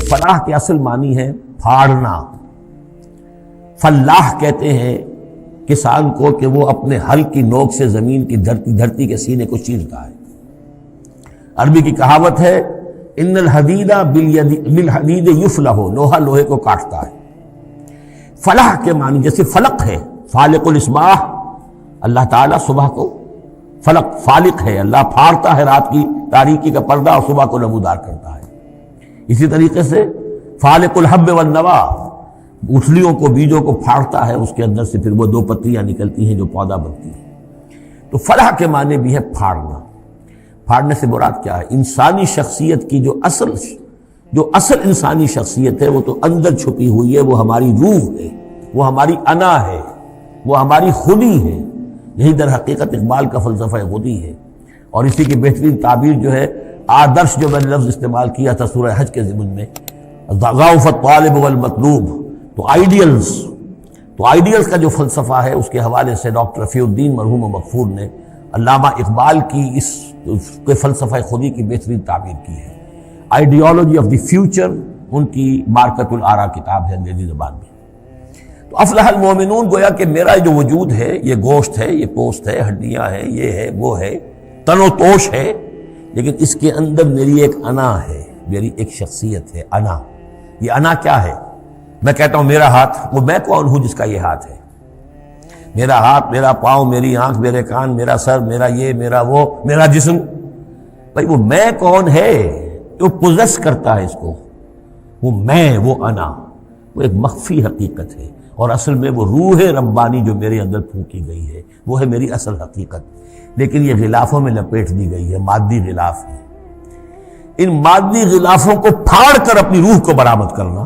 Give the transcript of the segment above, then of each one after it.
فلاح کے اصل معنی ہے پھاڑنا. فلاح کہتے ہیں کسان کو کہ وہ اپنے ہل کی نوک سے زمین کی دھرتی کے سینے کو چیرتا ہے. عربی کی کہاوت ہے ان الحدید بالحدید یفلح، لوہا لوہے کو کاٹتا ہے. فلاح کے معنی جیسے فلق ہے، فالق الاصباح، اللہ تعالیٰ صبح کو فلق فالق ہے، اللہ پھاڑتا ہے رات کی تاریکی کا پردہ اور صبح کو نمودار کرتا ہے. اسی طریقے سے فالق الحب والنوا، گٹھلیوں کو بیجوں کو پھاڑتا ہے، اس کے اندر سے پھر وہ دو پتیاں نکلتی ہیں جو پودا بنتی ہیں. تو فلاح کے معنی بھی ہے پھاڑنا. پھاڑنے سے مراد کیا ہے؟ انسانی شخصیت کی جو اصل انسانی شخصیت ہے وہ تو اندر چھپی ہوئی ہے، وہ ہماری روح ہے، وہ ہماری انا ہے، وہ ہماری خودی ہے. یہی در حقیقت اقبال کا فلسفہ خودی ہے. اور اسی کی بہترین تعبیر جو ہے آدرش، جو میں نے لفظ استعمال کیا تھا سورہ حج کے ضمن میں، ضعف الطالب والمطلوب، تو آئیڈیلز کا جو فلسفہ ہے اس کے حوالے سے ڈاکٹر رفیع الدین مرحوم و مغفور نے علامہ اقبال کی اس کے فلسفہ خودی کی بہترین تعبیر کی ہے. آئیڈیالوجی آف دی فیوچر ان کی مارکت الآراء کتاب ہے انگریزی زبان میں. تو افلح المومنون، گویا کہ میرا جو وجود ہے یہ گوشت ہے، یہ پوست ہے، ہڈیاں ہیں، یہ ہے وہ ہے، تن و توش ہے، لیکن اس کے اندر میری ایک انا ہے، میری ایک شخصیت ہے. انا، یہ انا کیا ہے؟ میں کہتا ہوں میرا ہاتھ، وہ میں کون ہوں جس کا یہ ہاتھ ہے؟ میرا ہاتھ، میرا پاؤں، میری آنکھ، میرے کان، میرا سر، میرا یہ، میرا وہ، میرا جسم. بھائی وہ میں کون ہے جو پوزیس کرتا ہے اس کو؟ وہ میں، وہ انا، وہ ایک مخفی حقیقت ہے، اور اصل میں وہ روح ربانی جو میرے اندر پھونکی گئی ہے وہ ہے میری اصل حقیقت. لیکن یہ غلافوں میں لپیٹ دی گئی ہے، مادی غلاف ہے. ان مادی غلافوں کو پھاڑ کر اپنی روح کو برآمد کرنا،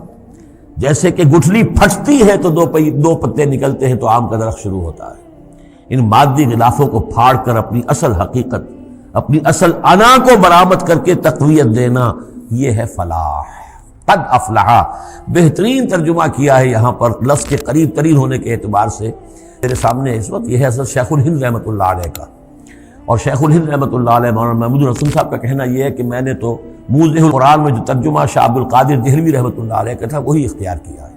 جیسے کہ گٹھلی پھٹتی ہے تو دو پتے نکلتے ہیں تو آم کا درخت شروع ہوتا ہے. ان مادی غلافوں کو پھاڑ کر اپنی اصل حقیقت، اپنی اصل انا کو برآمد کر کے تقویت دینا، یہ ہے فلاح. قد افلح، بہترین ترجمہ کیا ہے یہاں پر لفظ کے قریب ترین ہونے کے اعتبار سے. میرے سامنے اس وقت یہ ہے حضرت شیخ الہند رحمۃ اللہ علیہ کا، اور شیخ الہند رحمۃ اللہ علیہ مولانا محمود الحسن صاحب کا کہنا یہ ہے کہ میں نے تو موضح القرآن میں جو ترجمہ شاہ عبد القادر دہلوی رحمۃ اللہ علیہ کا تھا وہی اختیار کیا ہے.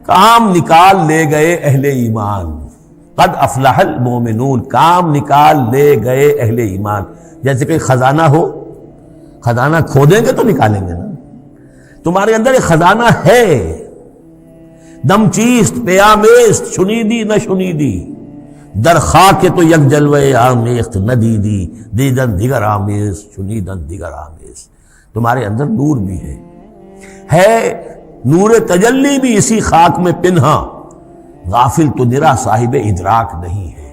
کام نکال لے گئے اہل ایمان، قد افلح المومنون، کام نکال لے گئے اہل ایمان. جیسے کہ خزانہ ہو، خزانہ کھودیں گے تو نکالیں گے نا. تمہارے اندر ایک خزانہ ہے، دم چیست پیامیست، شنیدی نہ شنیدی، در خاک تو یک جلوے آمیخت نہ دیدی، دیدن دیگر آمیز شنیدن دیگر آمیز. تمہارے اندر نور بھی ہے نور تجلی بھی اسی خاک میں پنہا، غافل تو نرا صاحب ادراک نہیں ہے.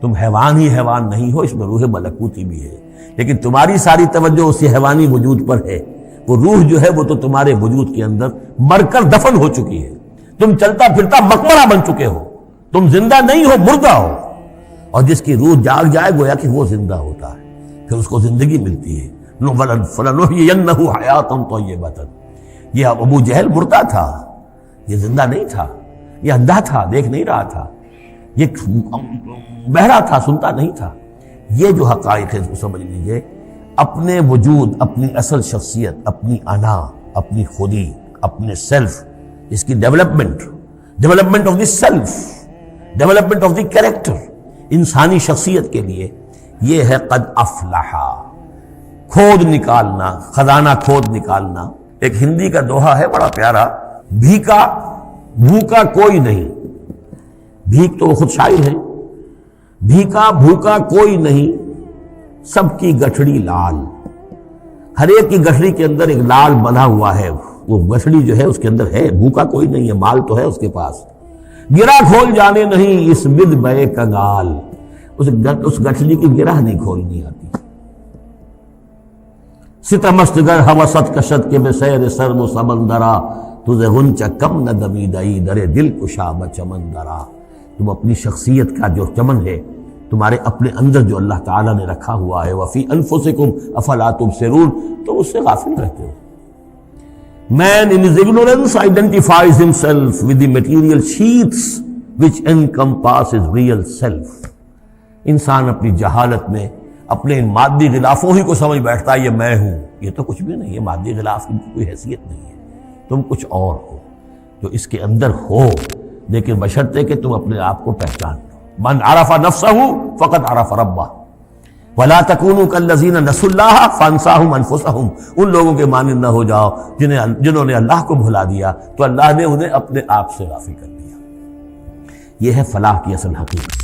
تم حیوان ہی حیوان نہیں ہو، اس میں روح ملکوتی بھی ہے، لیکن تمہاری ساری توجہ اسی حیوانی وجود پر ہے. وہ روح جو ہے وہ تو تمہارے وجود کے اندر مر کر دفن ہو چکی ہے. تم چلتا پھرتا مقبرہ بن چکے ہو، تم زندہ نہیں ہو، مردہ ہو. اور جس کی روح جاگ جائے گویا کہ وہ زندہ ہوتا ہے، پھر اس کو زندگی ملتی ہے. فَلَنُحْيِيَنَّهُ حَيَاةً طَيِّبَةً. یہ ابو جہل مردہ تھا، یہ زندہ نہیں تھا، یہ اندھا تھا، دیکھ نہیں رہا تھا، یہ بہرا تھا، سنتا نہیں تھا. یہ جو حقائق ہے اس کو سمجھ لیجئے. اپنے وجود، اپنی اصل شخصیت، اپنی انا، اپنی خودی، اپنے سیلف، اس کی development of the self, development of the character, انسانی شخصیت کے لیے یہ ہے قد افلح. کھود نکالنا، خزانہ کھود نکالنا. ایک ہندی کا دوہا ہے بڑا پیارا، بھوکا کوئی نہیں. بھیک تو وہ خود شاعر ہے. بھیکا بھوکا کوئی نہیں، سب کی گٹھڑی لال. ہر ایک کی گٹھڑی کے اندر ایک لال بندھا ہوا ہے، وہ گٹھڑی جو ہے اس کے اندر ہے. بھوکا کوئی نہیں ہے، مال تو ہے اس کے پاس. گرہ کھول جانے نہیں اس بد بے کنگال، اس گٹھڑی کی گرہ نہیں کھولنی آتی. ستمست گر ہوست کشت کے بے سیر سرم و سمندرا، تجھے غنچہ کم نہ دمیدئی درے دل کشا بچمندرا. تم اپنی شخصیت کا جو چمن ہے تمہارے اپنے اندر جو اللہ تعالیٰ نے رکھا ہوا ہے، وفی انفسکم افلا تبصرون، تم اس سے غافل رہتے ہو. Man in his ignorance identifies himself with the material sheaths which encompass his real self. انسان اپنی جہالت میں اپنے ان مادی غلافوں ہی کو سمجھ بیٹھتا ہے یہ میں ہوں، یہ تو کچھ بھی نہیں ہے، مادی غلاف کی کوئی حیثیت نہیں ہے، تم کچھ اور ہو جو اس کے اندر ہو، لیکن بشرطے کہ تم اپنے آپ کو پہچان لو۔ من عرف نفسہ فقد عرف ربہ ولا تکونوا کالذین نسوا اللہ فانساہم انفسہم، ان لوگوں کے مانند نہ ہو جاؤ جنہوں نے اللہ کو بھلا دیا تو اللہ نے انہیں اپنے آپ سے غافل کر دیا۔ یہ ہے فلاح کی اصل حقیقت۔